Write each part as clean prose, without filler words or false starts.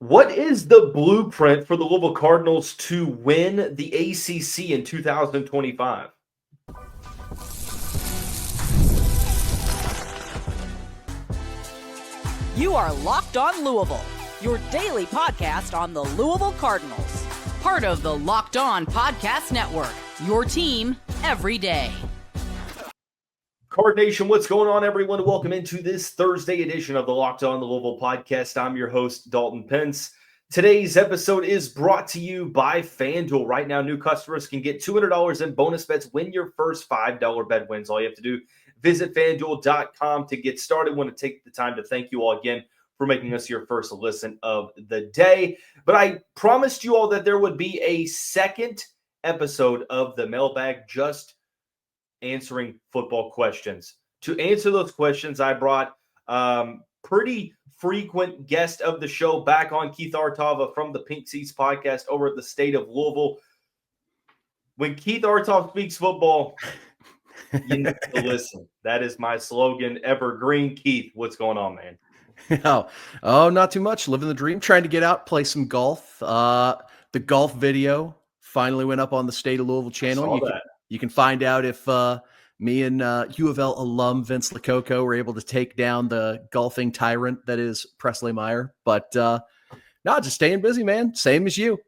What is the blueprint for the Louisville Cardinals to win the ACC in 2025? You are Locked On Louisville, your daily podcast on the Louisville Cardinals. Part of the Locked On Podcast Network, your team every day. Card Nation, what's going on, everyone? Welcome into this Thursday edition of the Locked On Louisville podcast. I'm your host, Dalton Pence. Today's episode is brought to you by FanDuel. Right now, new customers can get $200 in bonus bets when your first $5 bet wins. All you have to do, visit FanDuel.com to get started. I want to take the time to thank you all again for making us your first listen of the day. But I promised you all that there would be a second episode of the mailbag, just answering football questions. To answer those questions, I brought pretty frequent guest of the show back on, Keith Arutoff from the Pink Seats podcast over at the State of Louisville. When Keith Arutoff speaks football, you need to listen. That is my slogan, evergreen. Keith, what's going on, man? Not too much. Living the dream, trying to get out, play some golf. The golf video finally went up on the State of Louisville channel. You can find out if me and U of L alum Vince Lococo were able to take down the golfing tyrant that is Presley Meyer. But just staying busy, man. Same as you.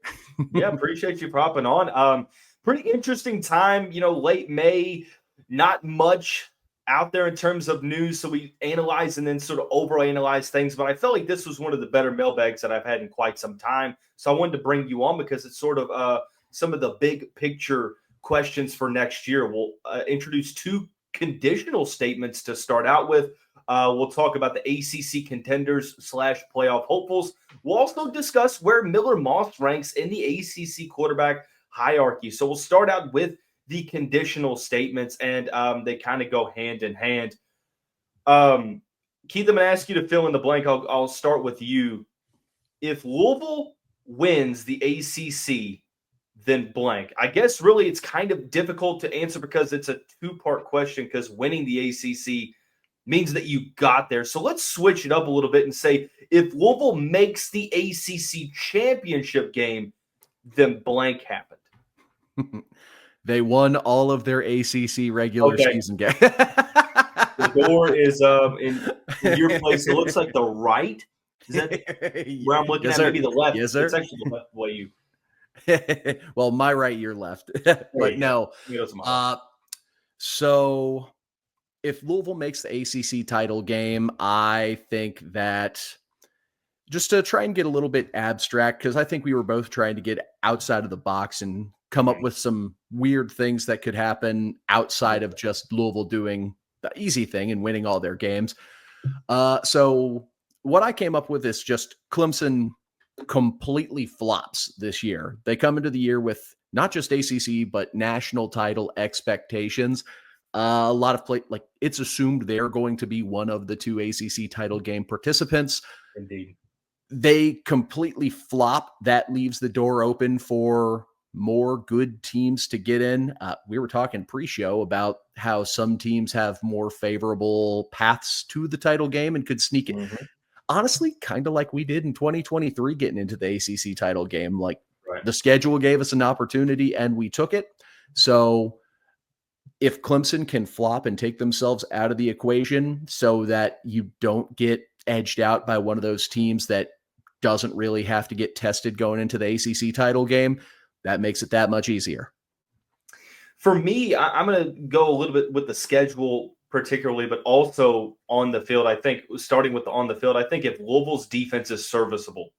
Yeah, appreciate you popping on. Pretty interesting time, late May, not much out there in terms of news. So we analyze and then sort of overanalyze things. But I felt like this was one of the better mailbags that I've had in quite some time. So I wanted to bring you on because it's sort of some of the big picture questions for next year. We'll introduce two conditional statements to start out with. We'll talk about the ACC contenders / playoff hopefuls. We'll also discuss where Miller Moss ranks in the ACC quarterback hierarchy. So we'll start out with the conditional statements, and they kind of go hand in hand. Keith, I'm going to ask you to fill in the blank. I'll start with you. If Louisville wins the ACC, then blank. I guess really it's kind of difficult to answer because it's a two-part question, because winning the ACC means that you got there. So let's switch it up a little bit and say if Louisville makes the ACC Championship game, then blank happened. They won all of their ACC regular season games. The door is in your place. It looks like the right. Is that where I'm looking at? Maybe the left. Yes, sir. It's actually the left way you. Well, my right, your left. But no. So if Louisville makes the ACC title game, I think that, just to try and get a little bit abstract, because I think we were both trying to get outside of the box and come up with some weird things that could happen outside of just Louisville doing the easy thing and winning all their games. So what I came up with is just Clemson completely flops this year. They come into the year with not just ACC, but national title expectations. A lot of it's assumed they're going to be one of the two ACC title game participants. Indeed. They completely flop. That leaves the door open for more good teams to get in. We were talking pre-show about how some teams have more favorable paths to the title game and could sneak in. Mm-hmm. Honestly, kind of like we did in 2023, getting into the ACC title game. The schedule gave us an opportunity and we took it. So if Clemson can flop and take themselves out of the equation so that you don't get edged out by one of those teams that doesn't really have to get tested going into the ACC title game, that makes it that much easier. For me, I'm going to go a little bit with the schedule particularly, but also on the field. I think starting with on the field, I think if Louisville's defense is serviceable,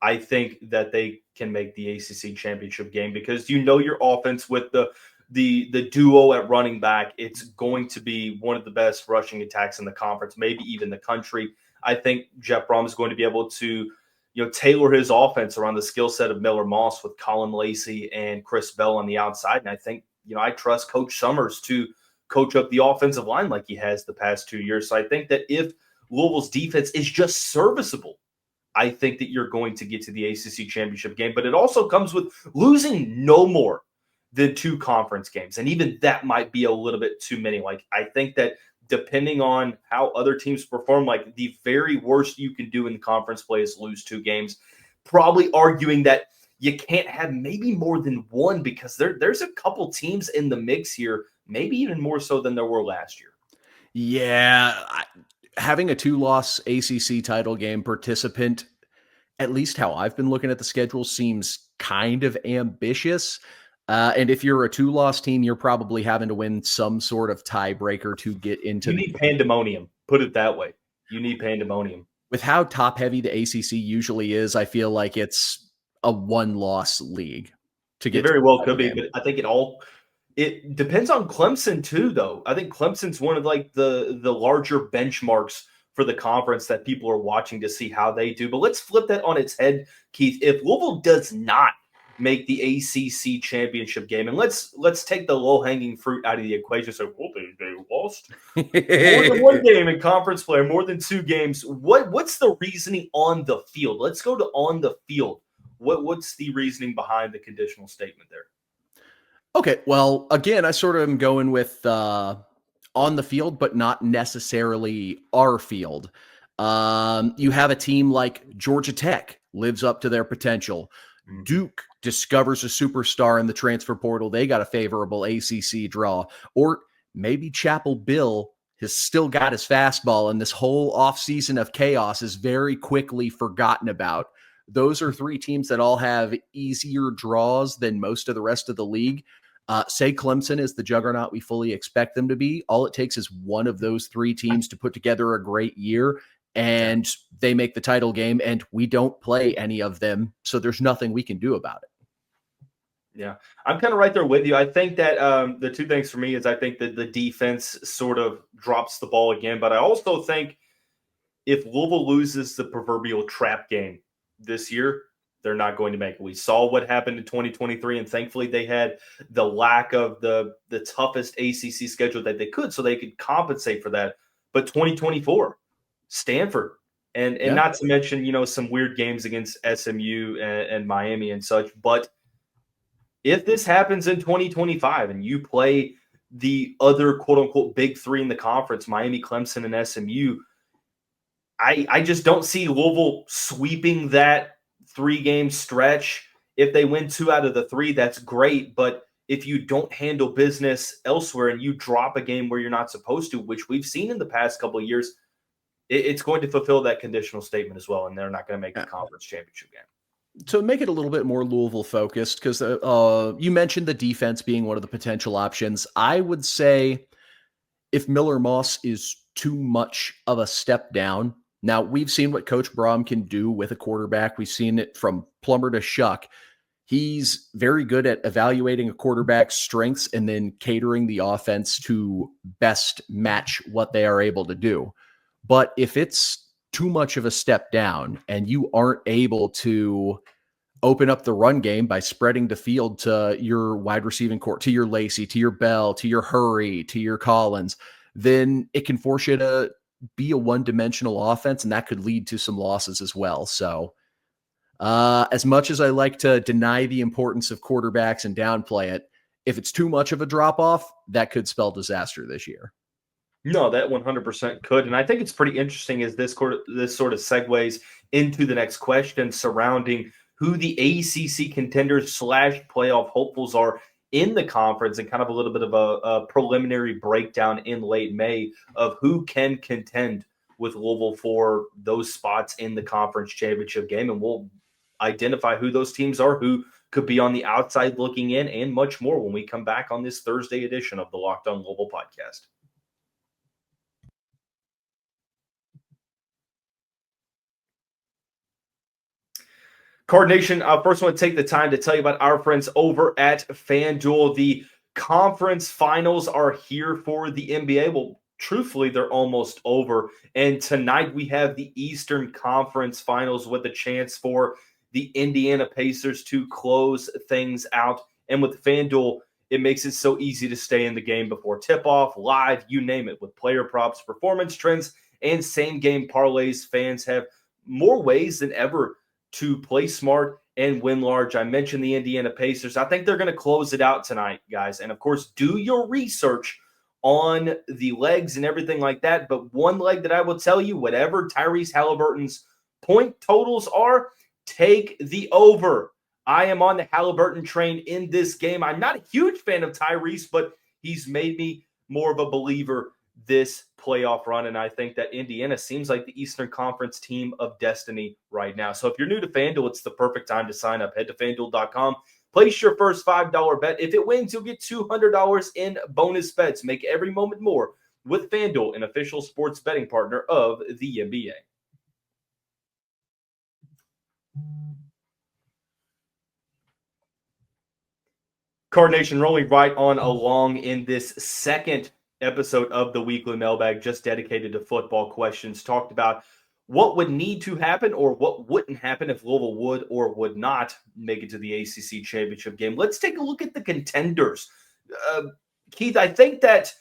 I think that they can make the ACC championship game, because your offense with the duo at running back, it's going to be one of the best rushing attacks in the conference, maybe even the country. I think Jeff Brohm is going to be able to tailor his offense around the skill set of Miller Moss with Colin Lacey and Chris Bell on the outside. And I think, I trust Coach Summers to coach up the offensive line like he has the past 2 years. So I think that if Louisville's defense is just serviceable, I think that you're going to get to the ACC championship game. But it also comes with losing no more than 2 conference games. And even that might be a little bit too many. I think that depending on how other teams perform, like the very worst you can do in the conference play is lose 2 games. Probably arguing that you can't have maybe more than one because there's a couple teams in the mix here, maybe even more so than there were last year. Yeah, having a 2-loss ACC title game participant, at least how I've been looking at the schedule, seems kind of ambitious. And if you're a 2-loss team, you're probably having to win some sort of tiebreaker to get into. You need pandemonium. Put it that way. You need pandemonium. With how top heavy the ACC usually is, I feel like it's a 1-loss league to get. It very well could be, but I think it depends on Clemson too, though. I think Clemson's one of like the larger benchmarks for the conference that people are watching to see how they do. But let's flip that on its head, Keith. If Louisville does not make the ACC championship game, and let's take the low-hanging fruit out of the equation. So, well, they lost more than 1 game in conference play, more than 2 games. What's the reasoning on the field? Let's go to on the field. What's the reasoning behind the conditional statement there? Okay, well, again, I sort of am going with on the field, but not necessarily our field. You have a team like Georgia Tech lives up to their potential. Duke discovers a superstar in the transfer portal. They got a favorable ACC draw. Or maybe Chapel Bill has still got his fastball, and this whole offseason of chaos is very quickly forgotten about. Those are 3 teams that all have easier draws than most of the rest of the league. Say Clemson is the juggernaut we fully expect them to be. All it takes is one of those 3 teams to put together a great year, and they make the title game, and we don't play any of them, so there's nothing we can do about it. Yeah, I'm kind of right there with you. I think that the 2 things for me is I think that the defense sort of drops the ball again, but I also think if Louisville loses the proverbial trap game this year, they're not going to make it. We saw what happened in 2023, and thankfully they had the lack of the toughest ACC schedule that they could, so they could compensate for that. But 2024, Stanford, and not to mention, some weird games against SMU and Miami and such. But if this happens in 2025 and you play the other quote-unquote big 3 in the conference, Miami, Clemson, and SMU, I just don't see Louisville sweeping that 3-game stretch. If they win 2 out of the 3, that's great. But if you don't handle business elsewhere and you drop a game where you're not supposed to, which we've seen in the past couple of years, it's going to fulfill that conditional statement as well, and they're not going to make the conference championship game. To make it a little bit more Louisville focused, because you mentioned the defense being one of the potential options. I would say if Miller Moss is too much of a step down. Now, we've seen what Coach Brohm can do with a quarterback. We've seen it from Plummer to Shuck. He's very good at evaluating a quarterback's strengths and then catering the offense to best match what they are able to do. But if it's too much of a step down and you aren't able to open up the run game by spreading the field to your wide receiving core, to your Lacey, to your Bell, to your Hurry, to your Collins, then it can force you to be a one-dimensional offense, and that could lead to some losses as well. So as much as I like to deny the importance of quarterbacks and downplay it, if it's too much of a drop-off, that could spell disaster this year. No, that 100% could. And I think it's pretty interesting as this sort of segues into the next question surrounding who the ACC contenders / playoff hopefuls are in the conference, and kind of a little bit of a preliminary breakdown in late May of who can contend with Louisville for those spots in the conference championship game. And we'll identify who those teams are, who could be on the outside looking in, and much more when we come back on this Thursday edition of the Locked On Louisville podcast. Card Nation, first I want to take the time to tell you about our friends over at FanDuel. The conference finals are here for the NBA. Well, truthfully, they're almost over. And tonight we have the Eastern Conference Finals with a chance for the Indiana Pacers to close things out. And with FanDuel, it makes it so easy to stay in the game before tip-off, live, you name it. With player props, performance trends, and same-game parlays, fans have more ways than ever to play smart and win large. I mentioned the Indiana Pacers. I think they're going to close it out tonight, guys. And, of course, do your research on the legs and everything like that. But one leg that I will tell you, whatever Tyrese Halliburton's point totals are, take the over. I am on the Halliburton train in this game. I'm not a huge fan of Tyrese, but he's made me more of a believer this playoff run. And I think that Indiana seems like the Eastern Conference team of destiny right now. So if you're new to FanDuel, it's the perfect time to sign up. Head to FanDuel.com. Place your first $5 bet. If it wins, you'll get $200 in bonus bets. Make every moment more with FanDuel, an official sports betting partner of the NBA. Card Nation, rolling right on along in this second episode of the Weekly Mailbag, just dedicated to football questions. Talked about what would need to happen or what wouldn't happen if Louisville would or would not make it to the ACC Championship game. Let's take a look at the contenders. Keith, I think that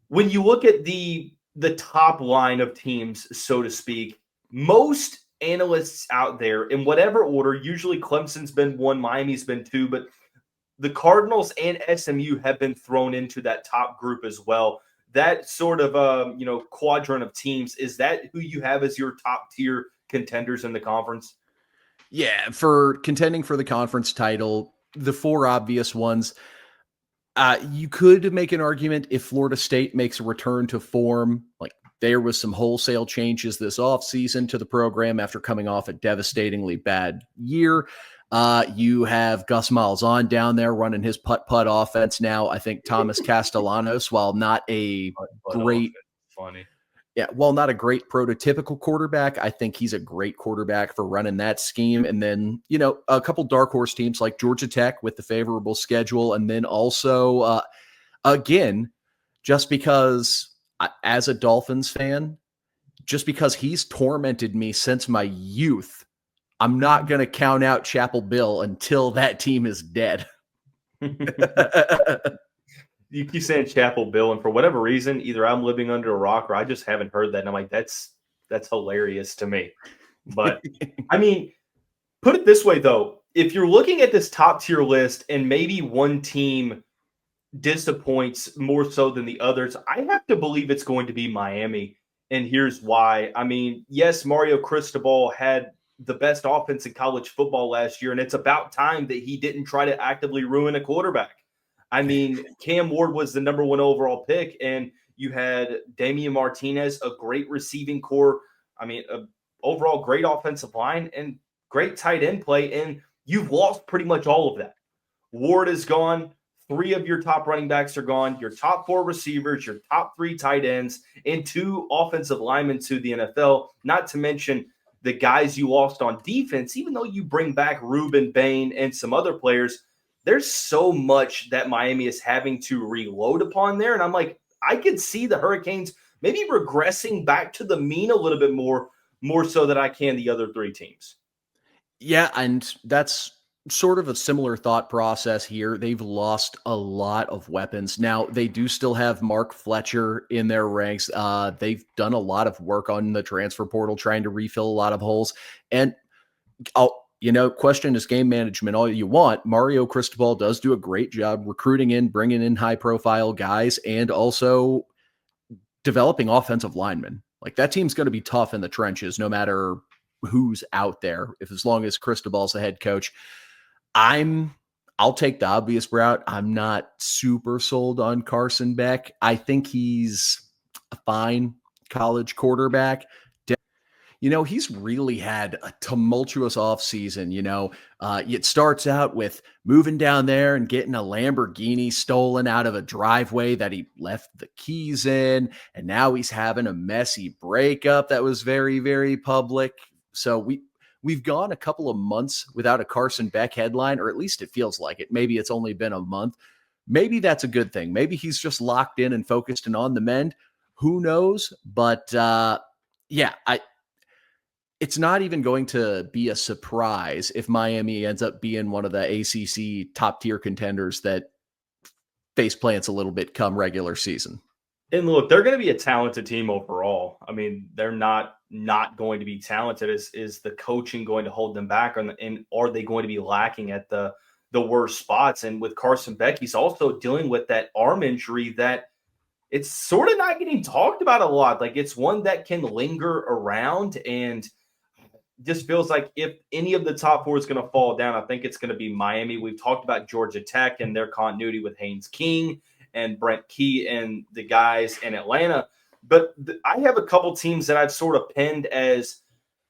when you look at the top line of teams, so to speak, most analysts out there, in whatever order, usually Clemson's been 1, Miami's been 2, but the Cardinals and SMU have been thrown into that top group as well. That sort of quadrant of teams, is that who you have as your top tier contenders in the conference? Yeah, for contending for the conference title, the 4 obvious ones. You could make an argument if Florida State makes a return to form. Like, there was some wholesale changes this offseason to the program after coming off a devastatingly bad year. You have Gus Malzahn down there running his putt-putt offense now. I think Thomas Castellanos, while not a great prototypical quarterback, I think he's a great quarterback for running that scheme. And then, a couple dark horse teams like Georgia Tech with the favorable schedule. And then also, again, just because as a Dolphins fan, just because he's tormented me since my youth, I'm not going to count out Chapel Bill until that team is dead. You keep saying Chapel Bill, and for whatever reason, either I'm living under a rock or I just haven't heard that. And I'm like, that's hilarious to me. But I mean, put it this way, though. If you're looking at this top tier list and maybe one team disappoints more so than the others, I have to believe it's going to be Miami. And here's why. I mean, yes, Mario Cristobal had the best offense in college football last year, and it's about time that he didn't try to actively ruin a quarterback. I mean, Cam Ward was the number 1 overall pick, and you had Damian Martinez, a great receiving core. I mean, overall great offensive line and great tight end play, and you've lost pretty much all of that. Ward is gone. 3 of your top running backs are gone. Your top 4 receivers, your top 3 tight ends, and 2 offensive linemen to the NFL, not to mention the guys you lost on defense. Even though you bring back Reuben Bain and some other players, there's so much that Miami is having to reload upon there. And I'm like, I could see the Hurricanes maybe regressing back to the mean a little bit more so than I can the other 3 teams. Yeah, and that's sort of a similar thought process here. They've lost a lot of weapons. Now, they do still have Mark Fletcher in their ranks. They've done a lot of work on the transfer portal, trying to refill a lot of holes. And question is game management all you want. Mario Cristobal does do a great job recruiting in, bringing in high-profile guys, and also developing offensive linemen. Like, that team's going to be tough in the trenches, no matter who's out there, as long as Cristobal's the head coach. I'll take the obvious route. I'm not super sold on Carson Beck. I think he's a fine college quarterback. He's really had a tumultuous offseason. It starts out with moving down there and getting a Lamborghini stolen out of a driveway that he left the keys in. And now he's having a messy breakup that was very, very public. So we've gone a couple of months without a Carson Beck headline, or at least it feels like it. Maybe it's only been a month. Maybe that's a good thing. Maybe he's just locked in and focused and on the mend. Who knows? But it's not even going to be a surprise if Miami ends up being one of the ACC top tier contenders that face plants a little bit come regular season. And look, they're going to be a talented team overall. I mean, they're not going to be talented. Is the coaching going to hold them back? And are they going to be lacking at the worst spots? And with Carson Beck, he's also dealing with that arm injury that it's sort of not getting talked about a lot. Like, it's one that can linger around, and just feels like if any of the top four is going to fall down, I think it's going to be Miami. We've talked about Georgia Tech and their continuity with Haynes King and Brent Key and the guys in Atlanta. But I have a couple teams that I've sort of pinned as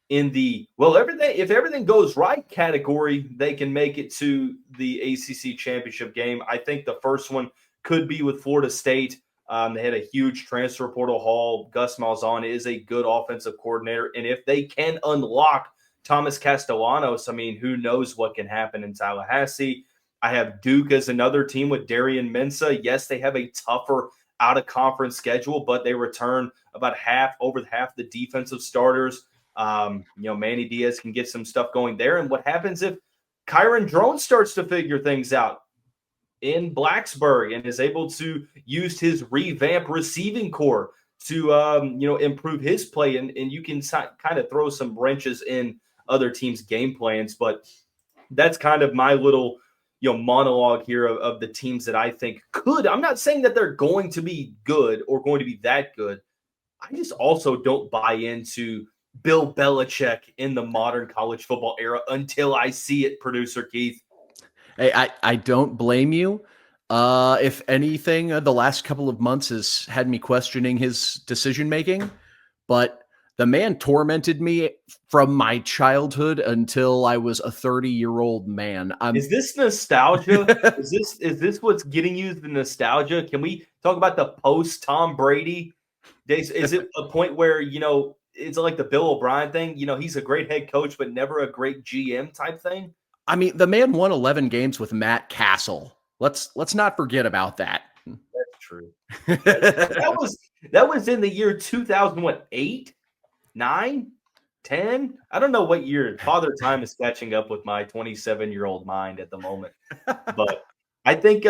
in the, well, if everything goes right category, they can make it to the ACC championship game. I think the first one could be with Florida State. They had a huge transfer portal haul. Gus Malzahn is a good offensive coordinator. And if they can unlock Thomas Castellanos, I mean, who knows what can happen in Tallahassee. I have Duke as another team with Darian Mensah. Yes, they have a tougher out-of-conference schedule, but they return about over half the defensive starters. Manny Diaz can get some stuff going there. And what happens if Kyron Drone starts to figure things out in Blacksburg and is able to use his revamped receiving core to, improve his play. And you can kind of throw some wrenches in other teams' game plans. But that's kind of my little, monologue here of the teams that I think could. I'm not saying that they're going to be good or going to be that good. I just also don't buy into Bill Belichick in the modern college football era until I see it, producer Keith. Hey, I don't blame you. If anything, the last couple of months has had me questioning his decision-making, but the man tormented me from my childhood until I was a 30-year-old man. Is this nostalgia? is this what's getting you the nostalgia? Can we talk about the post-Tom Brady days? Is it a point where, it's like the Bill O'Brien thing? He's a great head coach, but never a great GM type thing? I mean, the man won 11 games with Matt Castle. Let's not forget about that. That's true. that was in the year 2008, 9, 10. I don't know what year. Father Time is catching up with my 27-year-old mind at the moment. But I think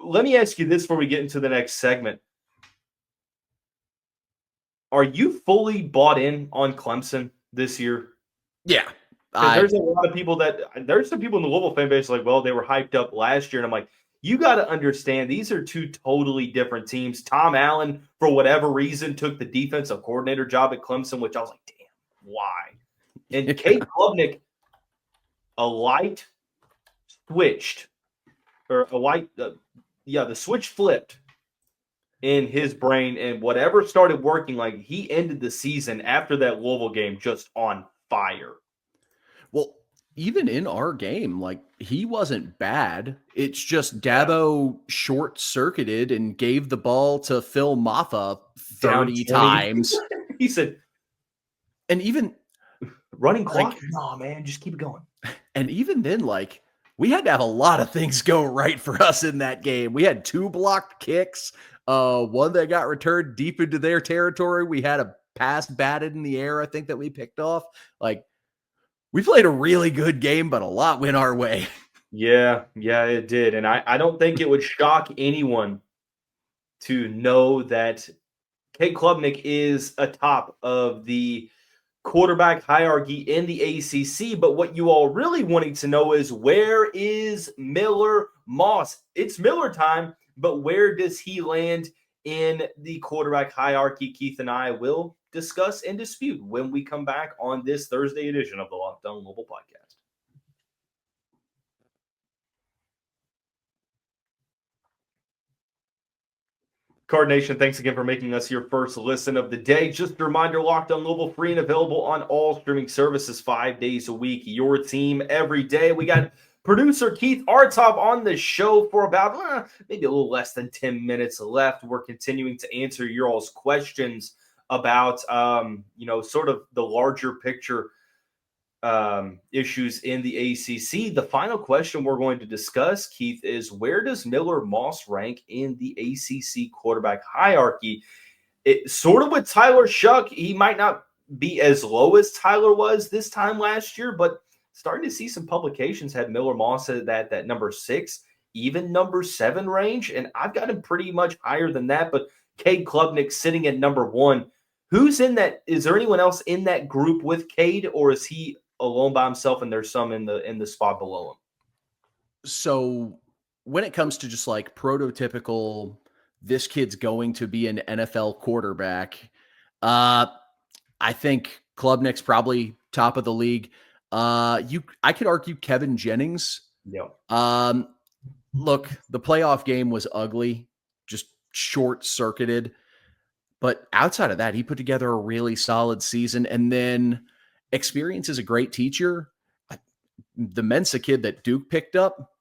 let me ask you this before we get into the next segment. Are you fully bought in on Clemson this year? Yeah. There's a lot of people there's some people in the Louisville fan base like, well, they were hyped up last year. And I'm like, you got to understand, these are two totally different teams. Tom Allen, for whatever reason, took the defensive coordinator job at Clemson, which I was like, damn, why? And Cade Klubnik, the switch flipped in his brain, and whatever started working, like, he ended the season after that Louisville game just on fire. Well, even in our game, like, he wasn't bad. It's just Dabo short-circuited and gave the ball to Phil Maffa 30 times. He said, and even running clock? No, man, just keep it going. And even then, like, we had to have a lot of things go right for us in that game. We had 2 blocked kicks, one that got returned deep into their territory. We had a pass batted in the air, I think, that we picked off. Like, we played a really good game, but a lot went our way. Yeah, it did. And I don't think it would shock anyone to know that Cade Klubnik is atop of the quarterback hierarchy in the ACC. But what you all really wanting to know is, where is Miller Moss? It's Miller time, but where does he land in the quarterback hierarchy? Keith and I will discuss and dispute when we come back on this Thursday edition of the Locked On Louisville podcast. Card Nation, thanks again for making us your first listen of the day. Just a reminder, Locked On Louisville, free and available on all streaming services 5 days a week. Your team every day. We got producer Keith Arutoff on the show for about maybe a little less than 10 minutes left. We're continuing to answer your all's questions about, sort of the larger picture issues in the ACC. The final question we're going to discuss, Keith, is, where does Miller Moss rank in the ACC quarterback hierarchy? It sort of with Tyler Shuck, he might not be as low as Tyler was this time last year, but starting to see some publications had Miller Moss at that number 6, even number 7 range, and I've got him pretty much higher than that. But Cade Klubnik sitting at number 1. Who's in that? Is there anyone else in that group with Cade, or is he alone by himself and there's some in the spot below him? So when it comes to just like prototypical, this kid's going to be an NFL quarterback, I think Klubnik's probably top of the league. I could argue Kevin Jennings. Yeah. Look, the playoff game was ugly, just short-circuited. But outside of that, he put together a really solid season. And then experience is a great teacher. The Mensa kid that Duke picked up,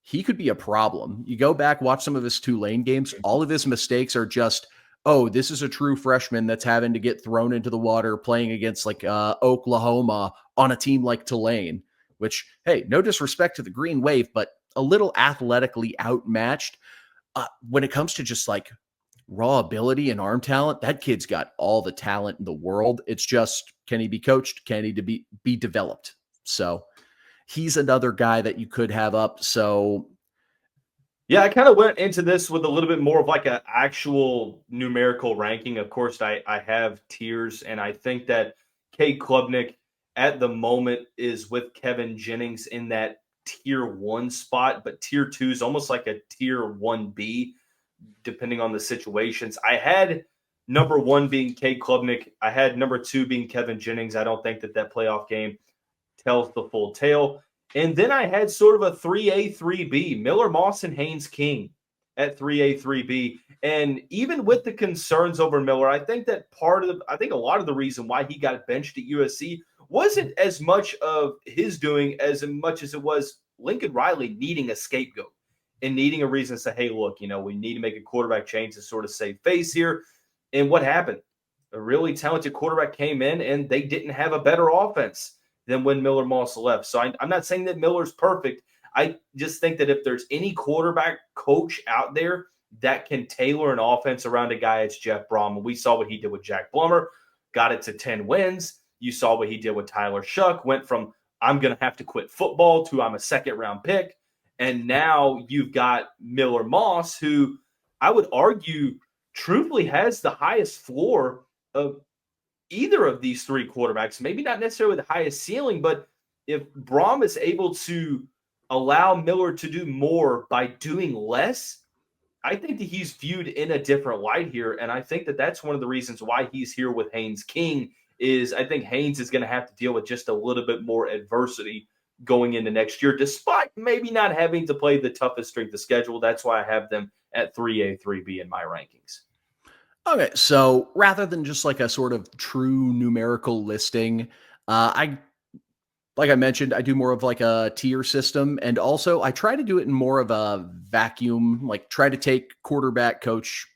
he could be a problem. You go back, watch some of his Tulane games. All of his mistakes are just, oh, this is a true freshman that's having to get thrown into the water playing against like Oklahoma on a team like Tulane, which, hey, no disrespect to the Green Wave, but a little athletically outmatched. When it comes to just like raw ability and arm talent, that kid's got all the talent in the world. It's just, can he be coached? Can he be developed? So he's another guy that you could have up. So yeah, I kind of went into this with a little bit more of like an actual numerical ranking. Of course, I have tiers, and I think that Cade Klubnik at the moment is with Kevin Jennings in that tier 1 spot, but tier 2 is almost like a tier 1B, depending on the situations. I had number 1 being Cade Klubnik. I had number 2 being Kevin Jennings. I don't think that playoff game tells the full tale. And then I had sort of a 3A, 3B, Miller Moss and Haynes King at 3A, 3B. And even with the concerns over Miller, I think that a lot of the reason why he got benched at USC wasn't as much of his doing as much as it was Lincoln Riley needing a scapegoat and needing a reason to say, hey, look, we need to make a quarterback change to sort of save face here. And what happened? A really talented quarterback came in, and they didn't have a better offense than when Miller Moss left. So I'm not saying that Miller's perfect. I just think that if there's any quarterback coach out there that can tailor an offense around a guy, it's Jeff Brohm. And we saw what he did with Jack Blummer, got it to 10 wins. You saw what he did with Tyler Shuck, went from I'm going to have to quit football to I'm a second-round pick. And now you've got Miller Moss, who I would argue truthfully has the highest floor of either of these 3 quarterbacks. Maybe not necessarily the highest ceiling, but if Brohm is able to allow Miller to do more by doing less, I think that he's viewed in a different light here. And I think that that's one of the reasons why he's here with Haynes King is I think Haynes is going to have to deal with just a little bit more adversity going into next year, despite maybe not having to play the toughest strength of schedule. That's why I have them at 3A, 3B in my rankings. Okay, so rather than just like a sort of true numerical listing, like I mentioned, I do more of like a tier system, and also I try to do it in more of a vacuum, like try to take quarterback coach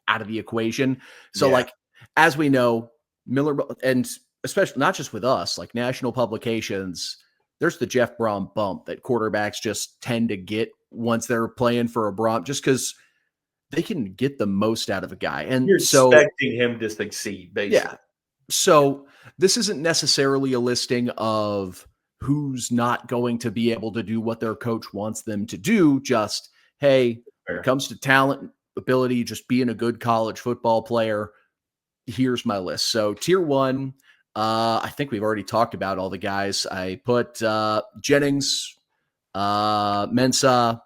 out of the equation. So like, as we know, Miller, and especially not just with us, like national publications, there's the Jeff Brohm bump that quarterbacks just tend to get once they're playing for a Brohm, just because they can get the most out of a guy. And you're so expecting him to succeed, basically. Yeah. So this isn't necessarily a listing of who's not going to be able to do what their coach wants them to do. Just, hey, when it comes to talent, ability, just being a good college football player, here's my list. So tier 1, I think we've already talked about all the guys. I put Jennings, Mensah,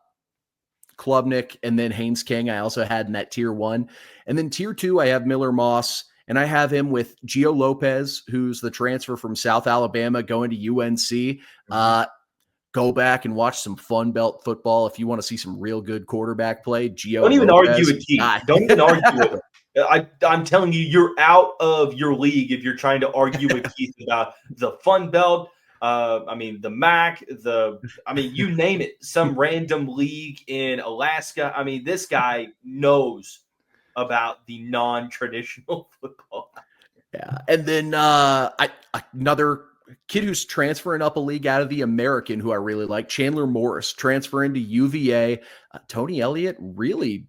Klubnik, and then Haynes King I also had in that tier 1. And then tier 2, I have Miller Moss, and I have him with Gio Lopez, who's the transfer from South Alabama going to UNC. Go back and watch some Fun Belt football if you want to see some real good quarterback play. Gio Don't even Lopez, argue with Keith. Don't even argue with him. I'm telling you, you're out of your league if you're trying to argue with Keith about the Fun Belt. The MAC, you name it, some random league in Alaska. This guy knows about the non-traditional football. Yeah. And then another kid who's transferring up a league out of the American who I really like, Chandler Morris, transferring to UVA. Tony Elliott really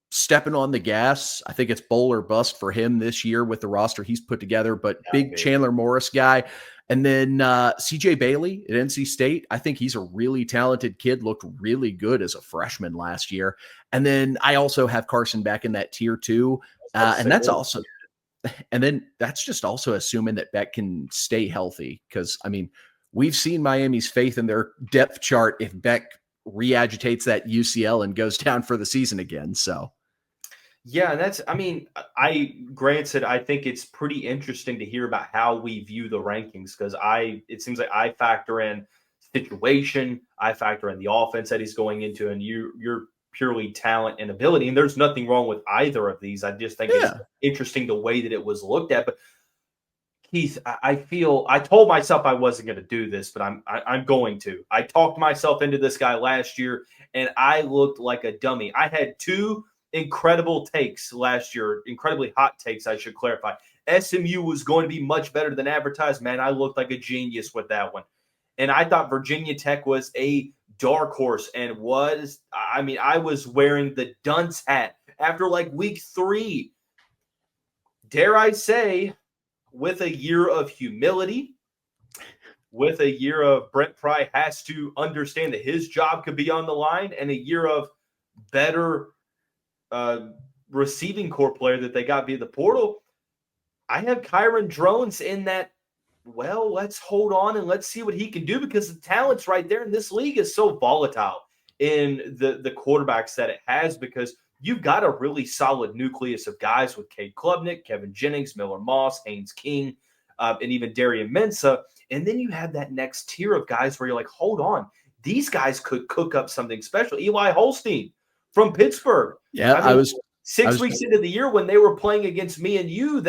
stepping on the gas. I think it's bowl or bust for him this year with the roster he's put together, but big Chandler Morris guy. And then CJ Bailey at NC State. I think he's a really talented kid, looked really good as a freshman last year. And then I also have Carson back in that tier 2. And that's also, and then that's just also assuming that Beck can stay healthy. Because, we've seen Miami's faith in their depth chart if Beck re-agitates that UCL and goes down for the season again. So. Yeah, and granted, I think it's pretty interesting to hear about how we view the rankings because it seems like I factor in situation, I factor in the offense that he's going into, and you're purely talent and ability. And there's nothing wrong with either of these. I just think it's interesting the way that it was looked at. But Keith, I told myself I wasn't going to do this, but I'm going to. I talked myself into this guy last year, and I looked like a dummy. I had two incredible takes last year, incredibly hot takes, I should clarify. SMU was going to be much better than advertised. Man, I looked like a genius with that one. And I thought Virginia Tech was a dark horse and I was wearing the dunce hat after like week 3. Dare I say, with a year of humility, with a year of Brent Pry has to understand that his job could be on the line, and a year of better receiving core player that they got via the portal, I have Kyron Drones in that, well, let's hold on and let's see what he can do because the talent's right there. And this league is so volatile in the quarterbacks that it has because you've got a really solid nucleus of guys with Cade Klubnik, Kevin Jennings, Miller Moss, Haynes King, and even Darian Mensah. And then you have that next tier of guys where you're like, hold on, these guys could cook up something special. Eli Holstein from Pittsburgh. Yeah, I was 6 weeks into the year when they were playing against me and you,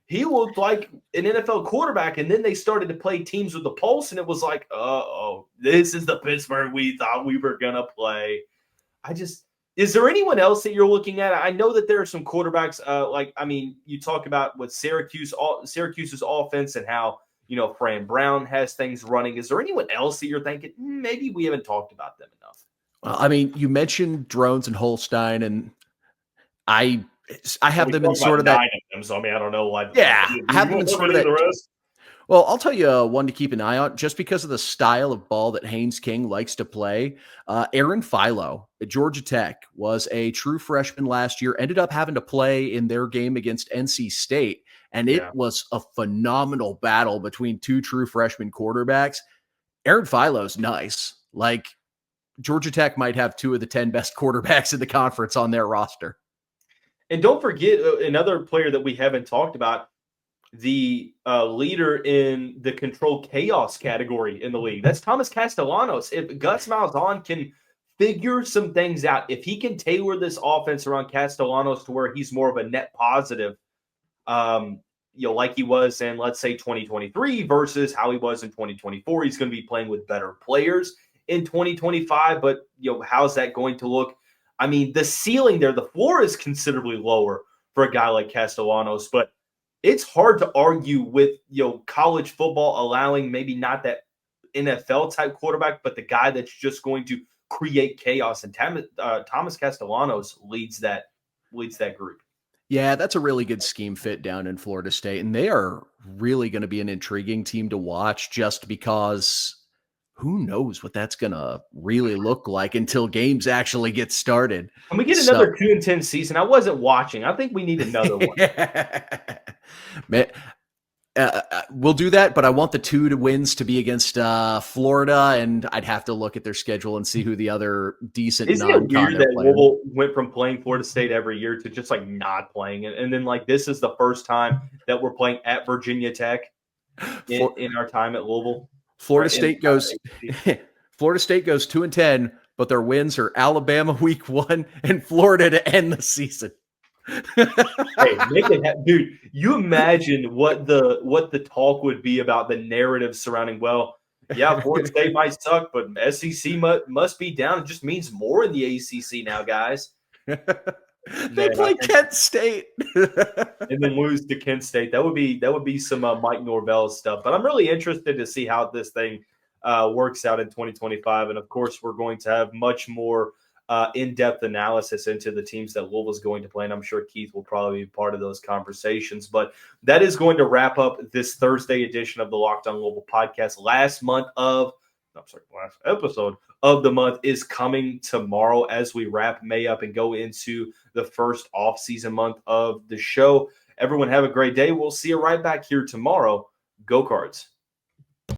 he looked like an NFL quarterback, and then they started to play teams with the pulse, and it was like, this is the Pittsburgh we thought we were going to play. Is there anyone else that you're looking at? I know that there are some quarterbacks, you talk about with Syracuse's offense and how, Fran Brown has things running. Is there anyone else that you're thinking, maybe we haven't talked about them enough? Well, you mentioned Drones and Holstein, and I have them in sort of that. 9 of them, so I don't know why. Yeah, I have them in sort of that. The rest? Well, I'll tell you one to keep an eye on, just because of the style of ball that Haynes King likes to play. Aaron Philo at Georgia Tech was a true freshman last year, ended up having to play in their game against NC State, and it was a phenomenal battle between two true freshman quarterbacks. Aaron Philo's nice. Like, Georgia Tech might have 2 of the 10 best quarterbacks in the conference on their roster. And don't forget another player that we haven't talked about, the leader in the controlled chaos category in the league. That's Thomas Castellanos. If Gus Malzahn can figure some things out, if he can tailor this offense around Castellanos to where he's more of a net positive, like he was in, let's say, 2023 versus how he was in 2024, he's going to be playing with better players in 2025. But, how's that going to look? The ceiling there, the floor is considerably lower for a guy like Castellanos, but it's hard to argue with, college football allowing maybe not that NFL type quarterback, but the guy that's just going to create chaos. And Thomas Castellanos leads that group. Yeah, that's a really good scheme fit down in Florida State. And they are really going to be an intriguing team to watch just because who knows what that's going to really look like until games actually get started. Can we get another 2-10 season? I wasn't watching. I think we need another one. Man, we'll do that, but I want the 2 wins to be against Florida, and I'd have to look at their schedule and see who the other decent Isn't it weird that Louisville went from playing Florida State every year to just like not playing it? And then this is the first time that we're playing at Virginia Tech in our time at Louisville. Florida State goes 2-10, but their wins are Alabama week 1 and Florida to end the season. Hey, dude, you imagine what the talk would be about the narrative surrounding, Florida State might suck, but SEC must be down. It just means more in the ACC now, guys. They play Kent State and then lose to Kent State. That would be some Mike Norvell stuff. But I'm really interested to see how this thing works out in 2025. And of course, we're going to have much more in-depth analysis into the teams that Louisville is going to play. And I'm sure Keith will probably be part of those conversations. But that is going to wrap up this Thursday edition of the Locked On Louisville podcast. Last episode of the month is coming tomorrow as we wrap May up and go into the first off-season month of the show. Everyone have a great day. We'll see you right back here tomorrow. Go Cards.